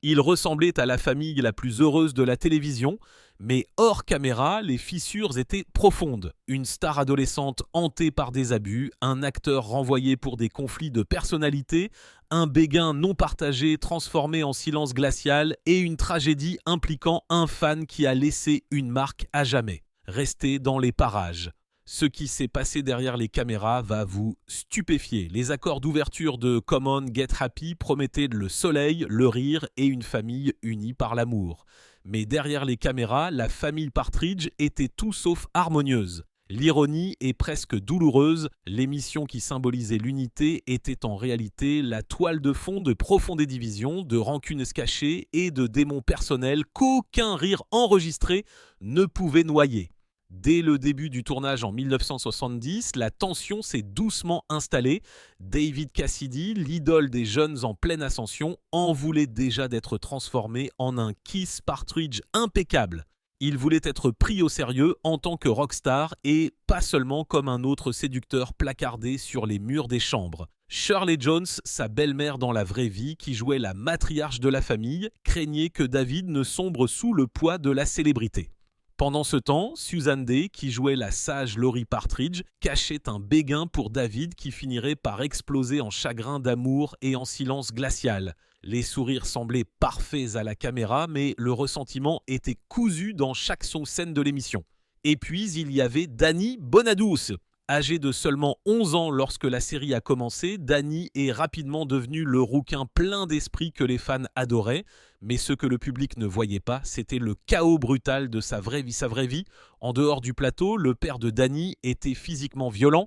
Il ressemblait à la famille la plus heureuse de la télévision, mais hors caméra, les fissures étaient profondes. Une star adolescente hantée par des abus, un acteur renvoyé pour des conflits de personnalité, un béguin non partagé transformé en silence glacial et une tragédie impliquant un fan qui a laissé une marque à jamais, resté dans les parages. Ce qui s'est passé derrière les caméras va vous stupéfier. Les accords d'ouverture de Come On, Get Happy promettaient le soleil, le rire et une famille unie par l'amour. Mais derrière les caméras, la famille Partridge était tout sauf harmonieuse. L'ironie est presque douloureuse, l'émission qui symbolisait l'unité était en réalité la toile de fond de profondes divisions, de rancunes cachées et de démons personnels qu'aucun rire enregistré ne pouvait noyer. Dès le début du tournage en 1970, la tension s'est doucement installée. David Cassidy, l'idole des jeunes en pleine ascension, en voulait déjà d'être transformé en un Keith Partridge impeccable. Il voulait être pris au sérieux en tant que rockstar et pas seulement comme un autre séducteur placardé sur les murs des chambres. Shirley Jones, sa belle-mère dans la vraie vie, qui jouait la matriarche de la famille, craignait que David ne sombre sous le poids de la célébrité. Pendant ce temps, Susan Day, qui jouait la sage Laurie Partridge, cachait un béguin pour David qui finirait par exploser en chagrin d'amour et en silence glacial. Les sourires semblaient parfaits à la caméra, mais le ressentiment était cousu dans chaque scène de l'émission. Et puis, il y avait Danny Bonadous. Âgé de seulement 11 ans lorsque la série a commencé, Danny est rapidement devenu le rouquin plein d'esprit que les fans adoraient. Mais ce que le public ne voyait pas, c'était le chaos brutal de sa vraie vie. En dehors du plateau, le père de Danny était physiquement violent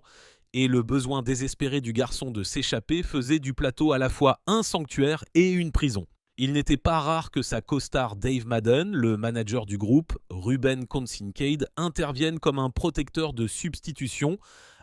et le besoin désespéré du garçon de s'échapper faisait du plateau à la fois un sanctuaire et une prison. Il n'était pas rare que sa co-star Dave Madden, le manager du groupe, Ruben Kincaid, intervienne comme un protecteur de substitution,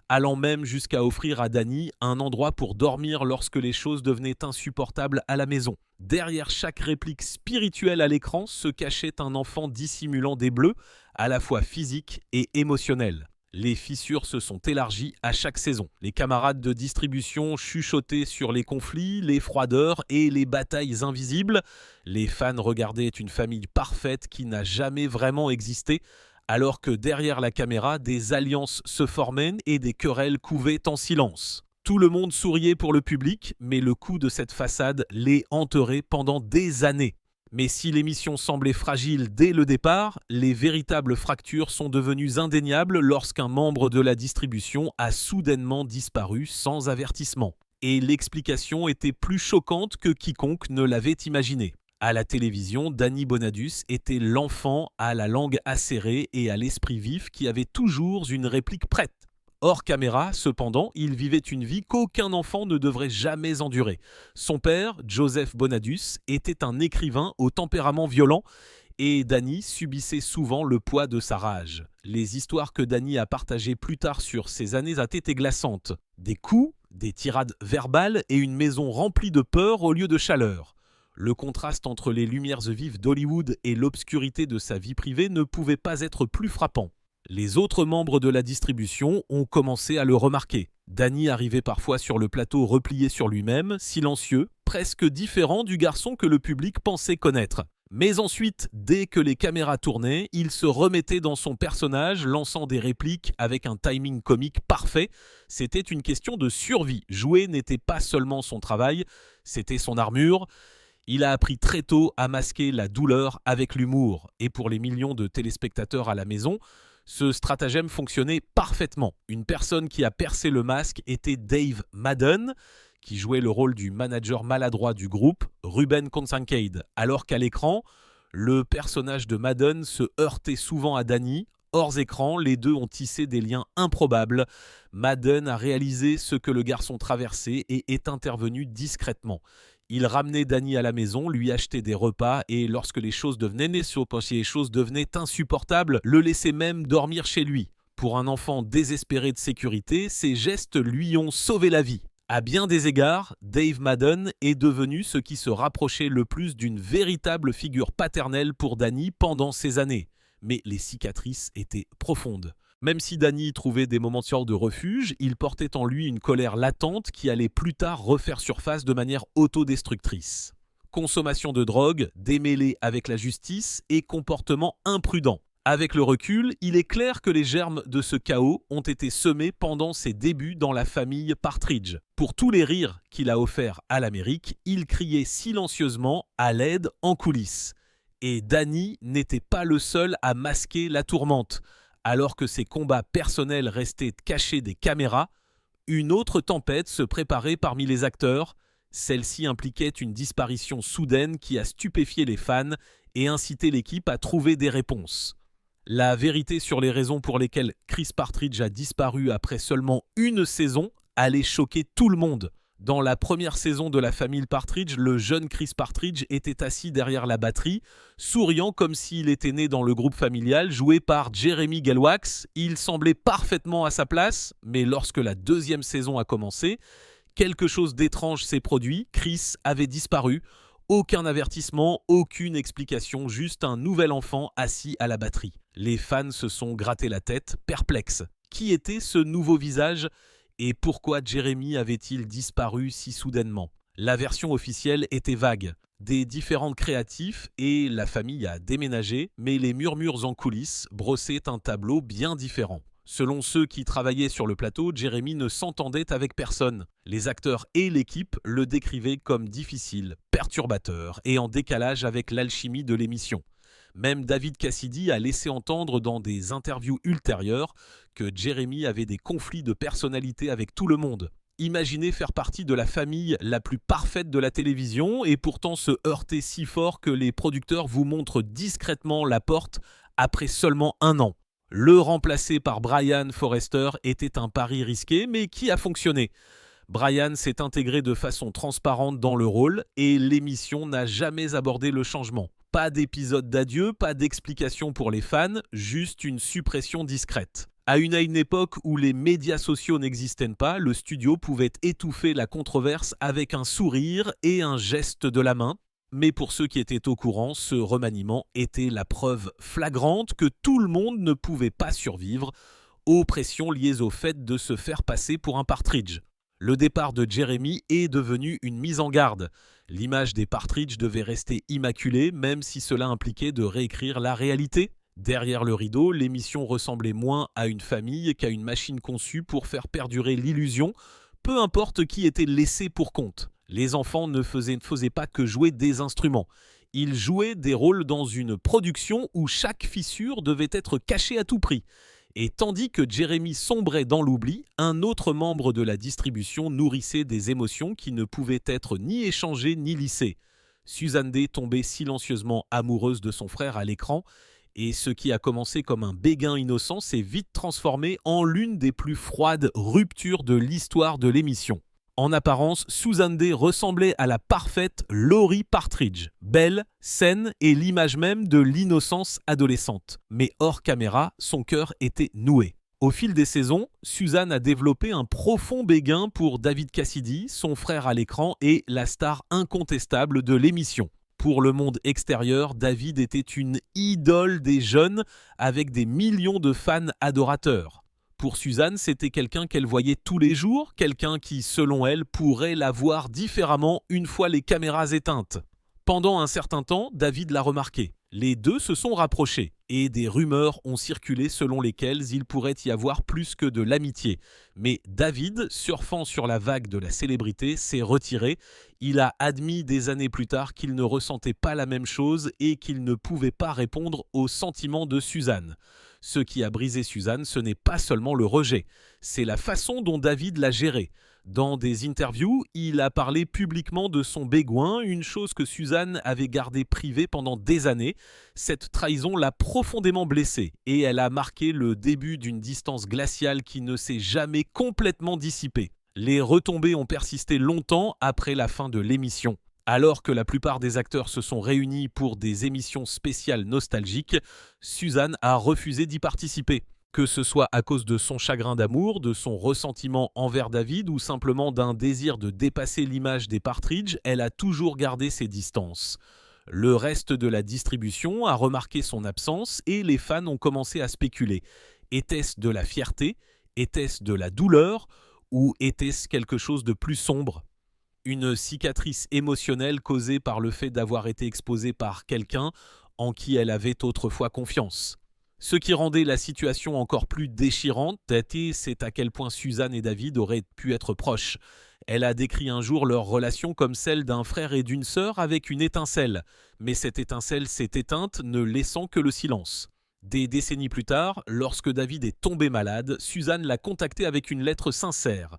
allant même jusqu'à offrir à Danny un endroit pour dormir lorsque les choses devenaient insupportables à la maison. Derrière chaque réplique spirituelle à l'écran se cachait un enfant dissimulant des bleus, à la fois physiques et émotionnels. Les fissures se sont élargies à chaque saison. Les camarades de distribution chuchotaient sur les conflits, les froideurs et les batailles invisibles. Les fans regardaient une famille parfaite qui n'a jamais vraiment existé, alors que derrière la caméra, des alliances se formaient et des querelles couvaient en silence. Tout le monde souriait pour le public, mais le coup de cette façade les hanterait pendant des années. Mais si l'émission semblait fragile dès le départ, les véritables fractures sont devenues indéniables lorsqu'un membre de la distribution a soudainement disparu sans avertissement. Et l'explication était plus choquante que quiconque ne l'avait imaginé. À la télévision, Danny Bonadous était l'enfant à la langue acérée et à l'esprit vif qui avait toujours une réplique prête. Hors caméra, cependant, il vivait une vie qu'aucun enfant ne devrait jamais endurer. Son père, Joseph Bonadous, était un écrivain au tempérament violent et Danny subissait souvent le poids de sa rage. Les histoires que Danny a partagées plus tard sur ces années étaient glaçantes. Des coups, des tirades verbales et une maison remplie de peur au lieu de chaleur. Le contraste entre les lumières vives d'Hollywood et l'obscurité de sa vie privée ne pouvait pas être plus frappant. Les autres membres de la distribution ont commencé à le remarquer. Danny arrivait parfois sur le plateau replié sur lui-même, silencieux, presque différent du garçon que le public pensait connaître. Mais ensuite, dès que les caméras tournaient, il se remettait dans son personnage, lançant des répliques avec un timing comique parfait. C'était une question de survie. Jouer n'était pas seulement son travail, c'était son armure. Il a appris très tôt à masquer la douleur avec l'humour. Et pour les millions de téléspectateurs à la maison, ce stratagème fonctionnait parfaitement. Une personne qui a percé le masque était Dave Madden, qui jouait le rôle du manager maladroit du groupe, Ruben Kincaid. Alors qu'à l'écran, le personnage de Madden se heurtait souvent à Danny. Hors écran, les deux ont tissé des liens improbables. Madden a réalisé ce que le garçon traversait et est intervenu discrètement. Il ramenait Danny à la maison, lui achetait des repas et lorsque les choses devenaient insupportables, le laissait même dormir chez lui. Pour un enfant désespéré de sécurité, ces gestes lui ont sauvé la vie. À bien des égards, Dave Madden est devenu ce qui se rapprochait le plus d'une véritable figure paternelle pour Danny pendant ces années. Mais les cicatrices étaient profondes. Même si Danny trouvait des moments de refuge, il portait en lui une colère latente qui allait plus tard refaire surface de manière autodestructrice. consommation de drogue, démêlée avec la justice et comportement imprudent. Avec le recul, il est clair que les germes de ce chaos ont été semés pendant ses débuts dans la famille Partridge. Pour tous les rires qu'il a offerts à l'Amérique, il criait silencieusement à l'aide en coulisses. Et Danny n'était pas le seul à masquer la tourmente. Alors que ses combats personnels restaient cachés des caméras, une autre tempête se préparait parmi les acteurs. Celle-ci impliquait une disparition soudaine qui a stupéfié les fans et incité l'équipe à trouver des réponses. La vérité sur les raisons pour lesquelles Chris Partridge a disparu après seulement une saison allait choquer tout le monde. Dans la première saison de la famille Partridge, le jeune Chris Partridge était assis derrière la batterie, souriant comme s'il était né dans le groupe familial, joué par Jeremy Gelwax. Il semblait parfaitement à sa place, mais lorsque la deuxième saison a commencé, quelque chose d'étrange s'est produit. Chris avait disparu. Aucun avertissement, aucune explication, juste un nouvel enfant assis à la batterie. Les fans se sont gratté la tête, perplexes. Qui était ce nouveau visage et pourquoi Jeremy avait-il disparu si soudainement? La version officielle était vague. Des différents créatifs et la famille a déménagé, mais les murmures en coulisses brossaient un tableau bien différent. Selon ceux qui travaillaient sur le plateau, Jeremy ne s'entendait avec personne. Les acteurs et l'équipe le décrivaient comme difficile, perturbateur et en décalage avec l'alchimie de l'émission. Même David Cassidy a laissé entendre dans des interviews ultérieures que Jeremy avait des conflits de personnalité avec tout le monde. Imaginez faire partie de la famille la plus parfaite de la télévision et pourtant se heurter si fort que les producteurs vous montrent discrètement la porte après seulement un an. Le remplacer par Brian Forrester était un pari risqué, mais qui a fonctionné. Brian s'est intégré de façon transparente dans le rôle et l'émission n'a jamais abordé le changement. Pas d'épisode d'adieu, pas d'explication pour les fans, juste une suppression discrète. À une époque où les médias sociaux n'existaient pas, le studio pouvait étouffer la controverse avec un sourire et un geste de la main. Mais pour ceux qui étaient au courant, ce remaniement était la preuve flagrante que tout le monde ne pouvait pas survivre aux pressions liées au fait de se faire passer pour un Partridge. Le départ de Jeremy est devenu une mise en garde. L'image des Partridge devait rester immaculée, même si cela impliquait de réécrire la réalité. Derrière le rideau, l'émission ressemblait moins à une famille qu'à une machine conçue pour faire perdurer l'illusion, peu importe qui était laissé pour compte. Les enfants ne faisaient pas que jouer des instruments. Ils jouaient des rôles dans une production où chaque fissure devait être cachée à tout prix. Et tandis que Jeremy sombrait dans l'oubli, un autre membre de la distribution nourrissait des émotions qui ne pouvaient être ni échangées ni lissées. Susan Dey tombait silencieusement amoureuse de son frère à l'écran, et ce qui a commencé comme un béguin innocent s'est vite transformé en l'une des plus froides ruptures de l'histoire de l'émission. En apparence, Susan Dey ressemblait à la parfaite Laurie Partridge, belle, saine et l'image même de l'innocence adolescente. Mais hors caméra, son cœur était noué. Au fil des saisons, Susan a développé un profond béguin pour David Cassidy, son frère à l'écran et la star incontestable de l'émission. Pour le monde extérieur, David était une idole des jeunes avec des millions de fans adorateurs. Pour Susan, c'était quelqu'un qu'elle voyait tous les jours, quelqu'un qui, selon elle, pourrait la voir différemment une fois les caméras éteintes. Pendant un certain temps, David l'a remarqué. Les deux se sont rapprochés et des rumeurs ont circulé selon lesquelles il pourrait y avoir plus que de l'amitié. Mais David, surfant sur la vague de la célébrité, s'est retiré. Il a admis des années plus tard qu'il ne ressentait pas la même chose et qu'il ne pouvait pas répondre aux sentiments de Susan. Ce qui a brisé Susan, ce n'est pas seulement le rejet, c'est la façon dont David l'a géré. Dans des interviews, il a parlé publiquement de son béguin, une chose que Susan avait gardée privée pendant des années. Cette trahison l'a profondément blessée et elle a marqué le début d'une distance glaciale qui ne s'est jamais complètement dissipée. Les retombées ont persisté longtemps après la fin de l'émission. Alors que la plupart des acteurs se sont réunis pour des émissions spéciales nostalgiques, Susan a refusé d'y participer. Que ce soit à cause de son chagrin d'amour, de son ressentiment envers David ou simplement d'un désir de dépasser l'image des Partridge, elle a toujours gardé ses distances. Le reste de la distribution a remarqué son absence et les fans ont commencé à spéculer. Était-ce de la fierté? Était-ce de la douleur? Ou était-ce quelque chose de plus sombre? une cicatrice émotionnelle causée par le fait d'avoir été exposée par quelqu'un en qui elle avait autrefois confiance. Ce qui rendait la situation encore plus déchirante, c'est à quel point Suzanne et David auraient pu être proches. Elle a décrit un jour leur relation comme celle d'un frère et d'une sœur avec une étincelle. Mais cette étincelle s'est éteinte, ne laissant que le silence. Des décennies plus tard, lorsque David est tombé malade, Suzanne l'a contacté avec une lettre sincère.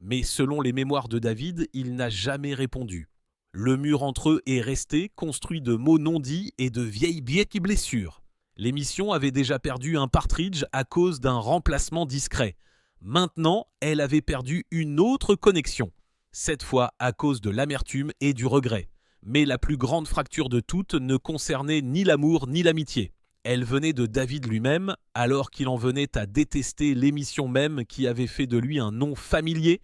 Mais selon les mémoires de David, il n'a jamais répondu. Le mur entre eux est resté, construit de mots non dits et de vieilles blessures. L'émission avait déjà perdu un Partridge à cause d'un remplacement discret. Maintenant, elle avait perdu une autre connexion. Cette fois à cause de l'amertume et du regret. Mais la plus grande fracture de toutes ne concernait ni l'amour ni l'amitié. Elle venait de David lui-même, alors qu'il en venait à détester l'émission même qui avait fait de lui un nom familier.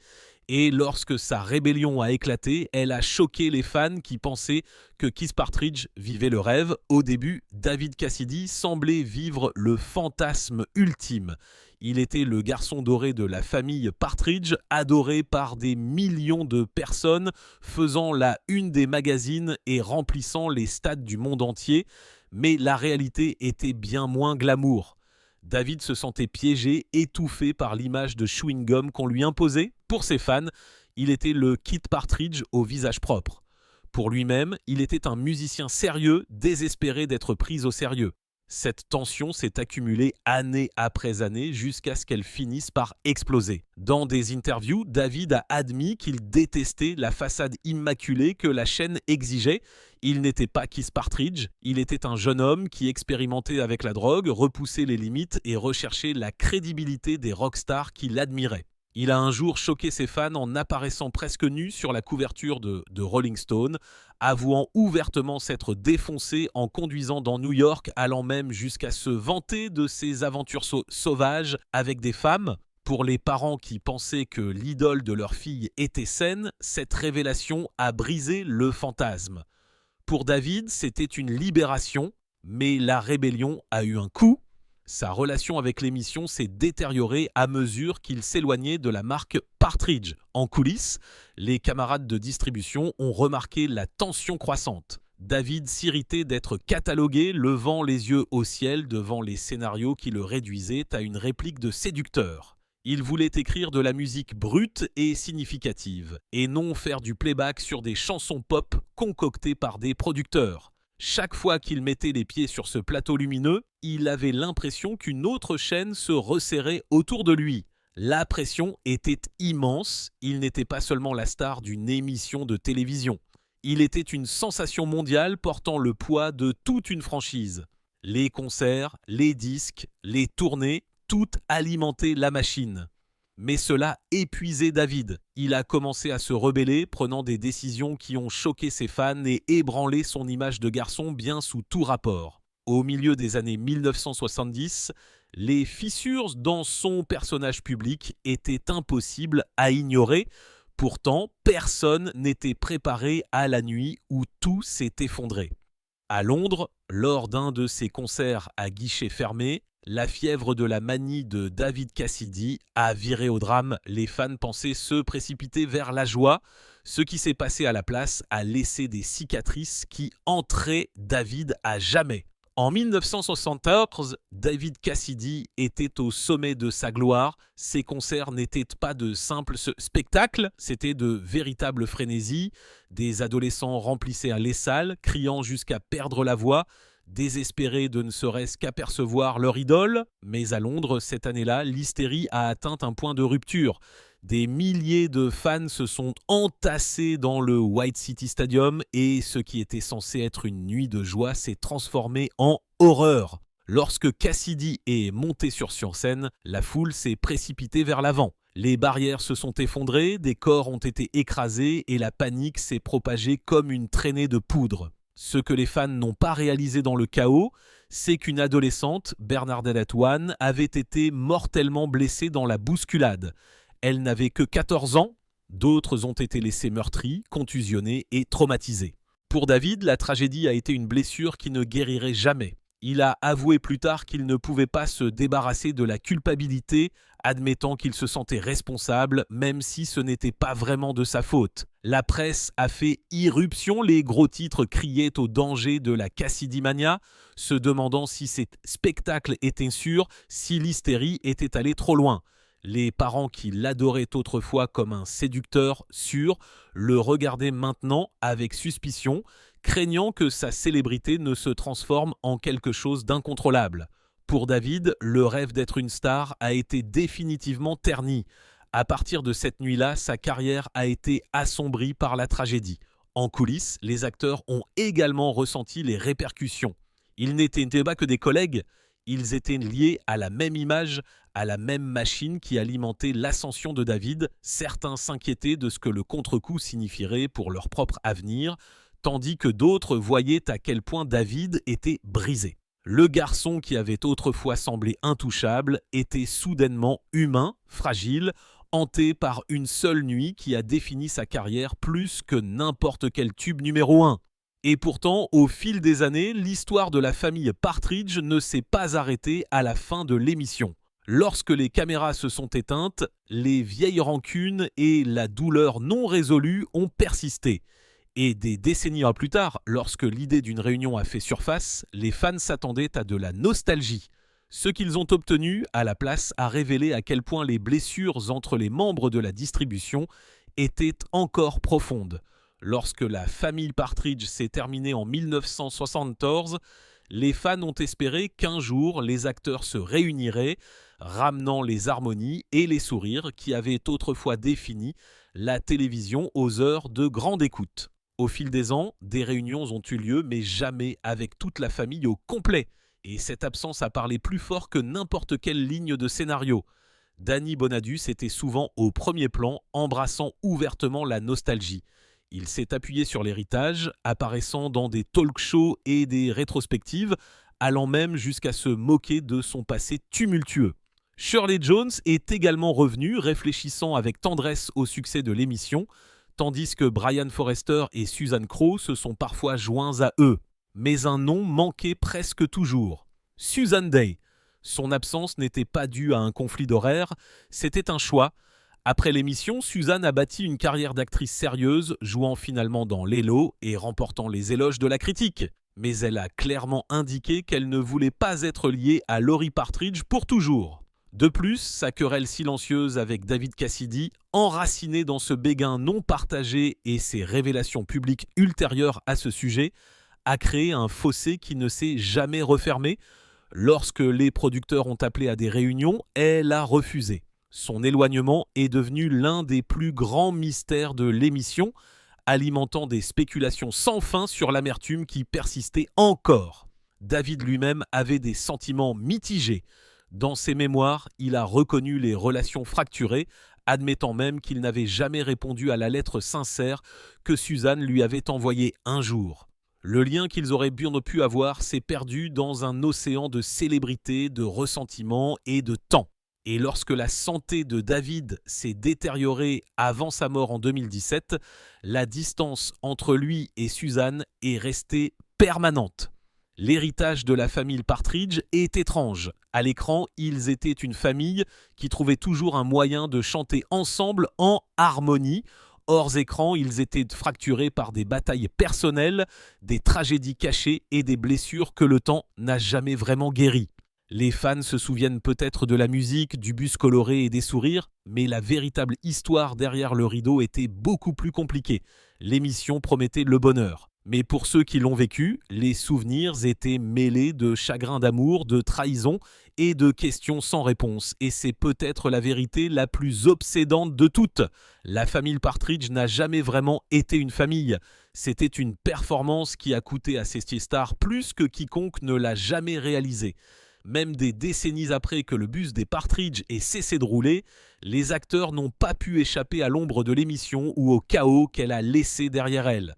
Et lorsque sa rébellion a éclaté, elle a choqué les fans qui pensaient que Keith Partridge vivait le rêve. Au début, David Cassidy semblait vivre le fantasme ultime. Il était le garçon doré de la famille Partridge, adoré par des millions de personnes, faisant la une des magazines et remplissant les stades du monde entier. Mais la réalité était bien moins glamour. David se sentait piégé, étouffé par l'image de chewing-gum qu'on lui imposait. Pour ses fans, il était le Keith Partridge au visage propre. Pour lui-même, il était un musicien sérieux, désespéré d'être pris au sérieux. Cette tension s'est accumulée année après année jusqu'à ce qu'elle finisse par exploser. Dans des interviews, David a admis qu'il détestait la façade immaculée que la chaîne exigeait. Il n'était pas Keith Partridge, il était un jeune homme qui expérimentait avec la drogue, repoussait les limites et recherchait la crédibilité des rockstars qui l'admiraient. Il a un jour choqué ses fans en apparaissant presque nu sur la couverture de Rolling Stone, avouant ouvertement s'être défoncé en conduisant dans New York, allant même jusqu'à se vanter de ses aventures sauvages avec des femmes. Pour les parents qui pensaient que l'idole de leur fille était saine, cette révélation a brisé le fantasme. Pour David, c'était une libération, mais la rébellion a eu un coup. Sa relation avec l'émission s'est détériorée à mesure qu'il s'éloignait de la marque Partridge. En coulisses, les camarades de distribution ont remarqué la tension croissante. David s'irritait d'être catalogué, levant les yeux au ciel devant les scénarios qui le réduisaient à une réplique de séducteur. Il voulait écrire de la musique brute et significative, et non faire du playback sur des chansons pop concoctées par des producteurs. Chaque fois qu'il mettait les pieds sur ce plateau lumineux, il avait l'impression qu'une autre chaîne se resserrait autour de lui. La pression était immense, il n'était pas seulement la star d'une émission de télévision. Il était une sensation mondiale portant le poids de toute une franchise. Les concerts, les disques, les tournées, tout alimentait la machine. Mais cela épuisait David. Il a commencé à se rebeller, prenant des décisions qui ont choqué ses fans et ébranlé son image de garçon bien sous tout rapport. Au milieu des années 1970, les fissures dans son personnage public étaient impossibles à ignorer. Pourtant, personne n'était préparé à la nuit où tout s'est effondré. À Londres, lors d'un de ses concerts à guichet fermé, la fièvre de la manie de David Cassidy a viré au drame. Les fans pensaient se précipiter vers la joie. Ce qui s'est passé à la place a laissé des cicatrices qui hantraient David à jamais. En 1974, David Cassidy était au sommet de sa gloire. Ses concerts n'étaient pas de simples spectacles, c'était de véritables frénésies. Des adolescents remplissaient les salles, criant jusqu'à perdre la voix, désespérés de ne serait-ce qu'apercevoir leur idole. Mais à Londres, cette année-là, l'hystérie a atteint un point de rupture. Des milliers de fans se sont entassés dans le White City Stadium et ce qui était censé être une nuit de joie s'est transformé en horreur. Lorsque Cassidy est monté sur scène, la foule s'est précipitée vers l'avant. Les barrières se sont effondrées, des corps ont été écrasés et la panique s'est propagée comme une traînée de poudre. Ce que les fans n'ont pas réalisé dans le chaos, c'est qu'une adolescente, Bernadette Atwan, avait été mortellement blessée dans la bousculade. Elle n'avait que 14 ans, d'autres ont été laissés meurtris, contusionnés et traumatisés. Pour David, la tragédie a été une blessure qui ne guérirait jamais. Il a avoué plus tard qu'il ne pouvait pas se débarrasser de la culpabilité, admettant qu'il se sentait responsable, même si ce n'était pas vraiment de sa faute. La presse a fait irruption, les gros titres criaient au danger de la Cassidymania, se demandant si ces spectacles étaient sûrs, si l'hystérie était allée trop loin. Les parents qui l'adoraient autrefois comme un séducteur sûr le regardaient maintenant avec suspicion, craignant que sa célébrité ne se transforme en quelque chose d'incontrôlable. Pour David, le rêve d'être une star a été définitivement terni. À partir de cette nuit-là, sa carrière a été assombrie par la tragédie. En coulisses, les acteurs ont également ressenti les répercussions. Ils n'étaient pas que des collègues, ils étaient liés à la même image, à la même machine qui alimentait l'ascension de David. Certains s'inquiétaient de ce que le contre-coup signifierait pour leur propre avenir, tandis que d'autres voyaient à quel point David était brisé. Le garçon qui avait autrefois semblé intouchable était soudainement humain, fragile, hanté par une seule nuit qui a défini sa carrière plus que n'importe quel tube numéro 1. Et pourtant, au fil des années, l'histoire de la famille Partridge ne s'est pas arrêtée à la fin de l'émission. Lorsque les caméras se sont éteintes, les vieilles rancunes et la douleur non résolue ont persisté. Et des décennies plus tard, lorsque l'idée d'une réunion a fait surface, les fans s'attendaient à de la nostalgie. Ce qu'ils ont obtenu, à la place, a révélé à quel point les blessures entre les membres de la distribution étaient encore profondes. Lorsque la famille Partridge s'est terminée en 1974, les fans ont espéré qu'un jour les acteurs se réuniraient, ramenant les harmonies et les sourires qui avaient autrefois défini la télévision aux heures de grande écoute. Au fil des ans, des réunions ont eu lieu, mais jamais avec toute la famille au complet. Et cette absence a parlé plus fort que n'importe quelle ligne de scénario. Danny Bonadus était souvent au premier plan, embrassant ouvertement la nostalgie. Il s'est appuyé sur l'héritage, apparaissant dans des talk-shows et des rétrospectives, allant même jusqu'à se moquer de son passé tumultueux. Shirley Jones est également revenue, réfléchissant avec tendresse au succès de l'émission, tandis que Brian Forrester et Susan Crowe se sont parfois joints à eux. Mais un nom manquait presque toujours. Susan Dey. Son absence n'était pas due à un conflit d'horaire, c'était un choix. Après l'émission, Susan a bâti une carrière d'actrice sérieuse, jouant finalement dans Lelo et remportant les éloges de la critique. Mais elle a clairement indiqué qu'elle ne voulait pas être liée à Laurie Partridge pour toujours. De plus, sa querelle silencieuse avec David Cassidy, enracinée dans ce béguin non partagé et ses révélations publiques ultérieures à ce sujet, a créé un fossé qui ne s'est jamais refermé. Lorsque les producteurs ont appelé à des réunions, elle a refusé. Son éloignement est devenu l'un des plus grands mystères de l'émission, alimentant des spéculations sans fin sur l'amertume qui persistait encore. David lui-même avait des sentiments mitigés. Dans ses mémoires, il a reconnu les relations fracturées, admettant même qu'il n'avait jamais répondu à la lettre sincère que Suzanne lui avait envoyée un jour. Le lien qu'ils auraient bien pu avoir s'est perdu dans un océan de célébrité, de ressentiment et de temps. Et lorsque la santé de David s'est détériorée avant sa mort en 2017, la distance entre lui et Suzanne est restée permanente. L'héritage de la famille Partridge est étrange. À l'écran, ils étaient une famille qui trouvait toujours un moyen de chanter ensemble en harmonie. Hors écran, ils étaient fracturés par des batailles personnelles, des tragédies cachées et des blessures que le temps n'a jamais vraiment guéries. Les fans se souviennent peut-être de la musique, du bus coloré et des sourires, mais la véritable histoire derrière le rideau était beaucoup plus compliquée. L'émission promettait le bonheur. Mais pour ceux qui l'ont vécu, les souvenirs étaient mêlés de chagrin d'amour, de trahison et de questions sans réponse. Et c'est peut-être la vérité la plus obsédante de toutes. La famille Partridge n'a jamais vraiment été une famille. C'était une performance qui a coûté à ces stars plus que quiconque ne l'a jamais réalisée. Même des décennies après que le bus des Partridge ait cessé de rouler, les acteurs n'ont pas pu échapper à l'ombre de l'émission ou au chaos qu'elle a laissé derrière elle.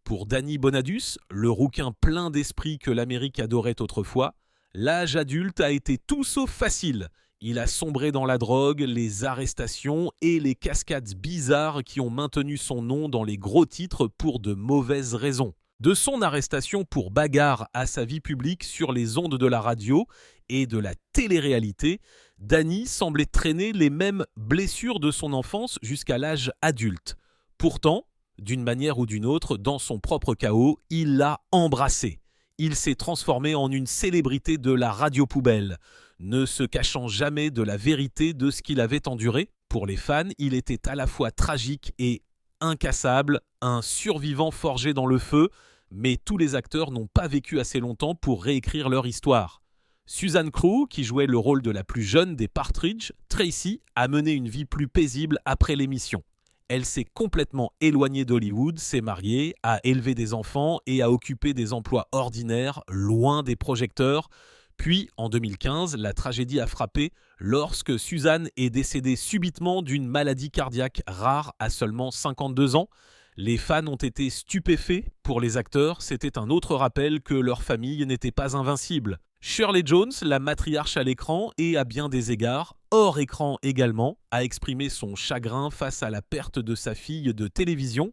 Pour Danny Bonadus, le rouquin plein d'esprit que l'Amérique adorait autrefois, l'âge adulte a été tout sauf facile. Il a sombré dans la drogue, les arrestations et les cascades bizarres qui ont maintenu son nom dans les gros titres pour de mauvaises raisons. De son arrestation pour bagarre à sa vie publique sur les ondes de la radio et de la télé-réalité, Danny semblait traîner les mêmes blessures de son enfance jusqu'à l'âge adulte. Pourtant, d'une manière ou d'une autre, dans son propre chaos, il l'a embrassé. Il s'est transformé en une célébrité de la radio poubelle, ne se cachant jamais de la vérité de ce qu'il avait enduré. Pour les fans, il était à la fois tragique et incassable, un survivant forgé dans le feu, mais tous les acteurs n'ont pas vécu assez longtemps pour réécrire leur histoire. Susan Crew, qui jouait le rôle de la plus jeune des Partridge, Tracy, a mené une vie plus paisible après l'émission. Elle s'est complètement éloignée d'Hollywood, s'est mariée, a élevé des enfants et a occupé des emplois ordinaires, loin des projecteurs. Puis, en 2015, la tragédie a frappé lorsque Susan est décédée subitement d'une maladie cardiaque rare à seulement 52 ans. Les fans ont été stupéfaits. Pour les acteurs, c'était un autre rappel que leur famille n'était pas invincible. Shirley Jones, la matriarche à l'écran et à bien des égards, hors écran également, a exprimé son chagrin face à la perte de sa fille de télévision,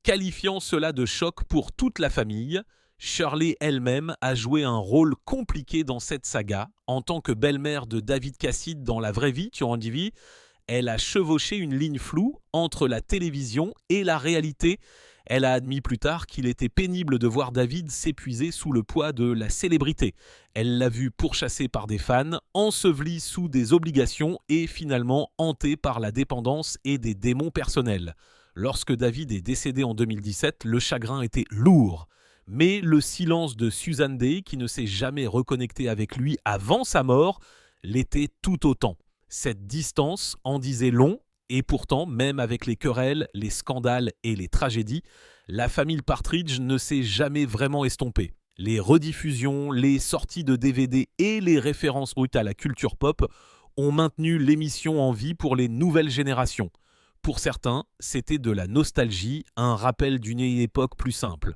qualifiant cela de choc pour toute la famille. Shirley elle-même a joué un rôle compliqué dans cette saga. En tant que belle-mère de David Cassidy dans la vraie vie, Turn TV, elle a chevauché une ligne floue entre la télévision et la réalité. Elle a admis plus tard qu'il était pénible de voir David s'épuiser sous le poids de la célébrité. Elle l'a vu pourchassé par des fans, enseveli sous des obligations et finalement hanté par la dépendance et des démons personnels. Lorsque David est décédé en 2017, le chagrin était lourd. Mais le silence de Susan Dey, qui ne s'est jamais reconnectée avec lui avant sa mort, l'était tout autant. Cette distance en disait long, et pourtant, même avec les querelles, les scandales et les tragédies, la famille Partridge ne s'est jamais vraiment estompée. Les rediffusions, les sorties de DVD et les références brutes à la culture pop ont maintenu l'émission en vie pour les nouvelles générations. Pour certains, c'était de la nostalgie, un rappel d'une époque plus simple.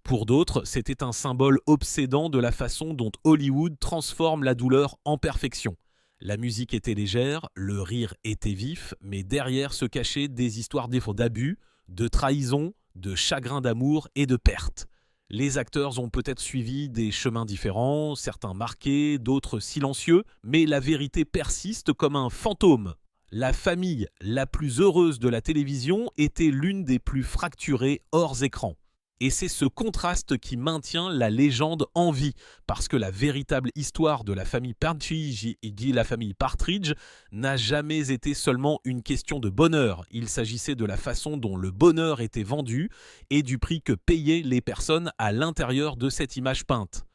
Pour d'autres, c'était un symbole obsédant de la façon dont Hollywood transforme la douleur en perfection. La musique était légère, le rire était vif, mais derrière se cachaient des histoires d'abus, de trahison, de chagrin d'amour et de perte. Les acteurs ont peut-être suivi des chemins différents, certains marqués, d'autres silencieux, mais la vérité persiste comme un fantôme. La famille la plus heureuse de la télévision était l'une des plus fracturées hors écran. Et c'est ce contraste qui maintient la légende en vie, parce que la véritable histoire de la famille Partridge, la famille Partridge, n'a jamais été seulement une question de bonheur. Il s'agissait de la façon dont le bonheur était vendu et du prix que payaient les personnes à l'intérieur de cette image peinte.